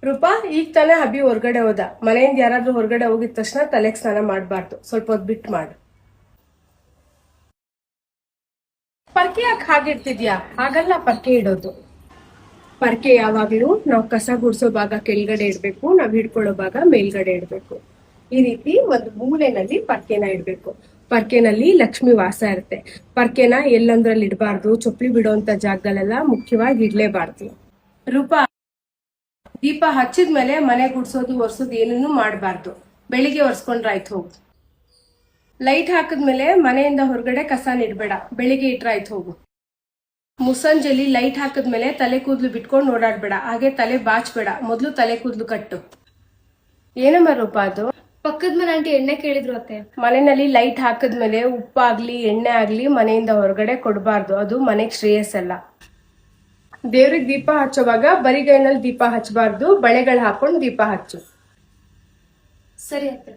ರೂಪಾ, ಈಗ ತಾನೇ ಅಭಿ ಹೊರಗಡೆ ಹೋದ. ಮನೆಯಿಂದ ಯಾರಾದ್ರೂ ಹೊರಗಡೆ ಹೋಗಿದ ತಕ್ಷಣ ತಲೆಗೆ ಸ್ನಾನ ಮಾಡಬಾರ್ದು. ಸ್ವಲ್ಪ ಹೊತ್ತು ಬಿಟ್ಟು ಮಾಡು. ಪರ್ಕೆ ಯಾಕೆ ಹಾಗಿಡ್ತಿದ್ಯಾ? ಹಾಗಲ್ಲ ಪರ್ಕೆ ಇಡೋದು. ಪರ್ಕೆ ಯಾವಾಗ್ಲೂ ನಾವು ಕಸ ಗುಡಿಸೋ ಭಾಗ ಕೆಳಗಡೆ ಇಡ್ಬೇಕು, ನಾವ್ ಹಿಡ್ಕೊಳ್ಳೋ ಭಾಗ ಮೇಲ್ಗಡೆ ಇಡ್ಬೇಕು. ಈ ರೀತಿ ಒಂದು ಮೂಲೆನಲ್ಲಿ ಪರ್ಕೆನ ಇಡ್ಬೇಕು. ಪರ್ಕೆನಲ್ಲಿ ಲಕ್ಷ್ಮಿ ವಾಸ ಇರುತ್ತೆ. ಪರ್ಕೆನ ಎಲ್ಲಂದ್ರಲ್ಲಿ ಇಡಬಾರ್ದು. ಚೊಪ್ಲಿ ಬಿಡುವಂತ ಜಾಗಗಳೆಲ್ಲ ಮುಖ್ಯವಾಗಿ ಇಡ್ಲೇಬಾರ್ದು. ರೂಪಾ, ದೀಪ ಹಚ್ಚಿದ್ಮೇಲೆ ಮನೆ ಗುಡ್ಸೋದು ಒರ್ಸೋದು ಏನನ್ನೂ ಮಾಡಬಾರ್ದು. ಬೆಳಿಗ್ಗೆ ಒರ್ಸ್ಕೊಂಡ್ರಾಯ್ತು, ಹೋಗು. ಲೈಟ್ ಹಾಕಿದ್ಮೇಲೆ ಮನೆಯಿಂದ ಹೊರಗಡೆ ಕಸನ ಇಡ್ಬೇಡ. ಬೆಳಿಗ್ಗೆ ಇಟ್ರಾಯ್ತು, ಹೋಗು. ಮುಸ್ಸಂಜೆಲಿ ಲೈಟ್ ಹಾಕಿದ್ಮೇಲೆ ತಲೆ ಕೂದಲು ಬಿಟ್ಕೊಂಡು ಓಡಾಡ್ಬೇಡ. ಹಾಗೆ ತಲೆ ಬಾಚ್ಬೇಡ. ಮೊದ್ಲು ತಲೆ ಕೂದಲು ಕಟ್ಟು. ಏನಮ್ಮ ರೂಪಾ ಅದು? ಪಕ್ಕದ ಮನೆ ಆಂಟಿ ಎಣ್ಣೆ ಕೇಳಿದ್ರು ಅತ್ತೆ. ಮನೆಯಲ್ಲಿ ಲೈಟ್ ಹಾಕಿದ್ಮೇಲೆ ಉಪ್ಪಾಗ್ಲಿ ಎಣ್ಣೆ ಆಗ್ಲಿ ಮನೆಯಿಂದ ಹೊರಗಡೆ ಕೊಡಬಾರ್ದು. ಅದು ಮನೆಗ್ ಶ್ರೇಯಸ್ಸಲ್ಲ. ದೇವ್ರಿಗೆ ದೀಪ ಹಚ್ಚೋವಾಗ ಬರಿಗೈನಲ್ಲಿ ದೀಪ ಹಚ್ಚಬಾರ್ದು. ಬಳೆಗಳು ಹಾಕೊಂಡು ದೀಪ ಹಚ್ಚು. ಸರಿ ಅತ್ತೆ.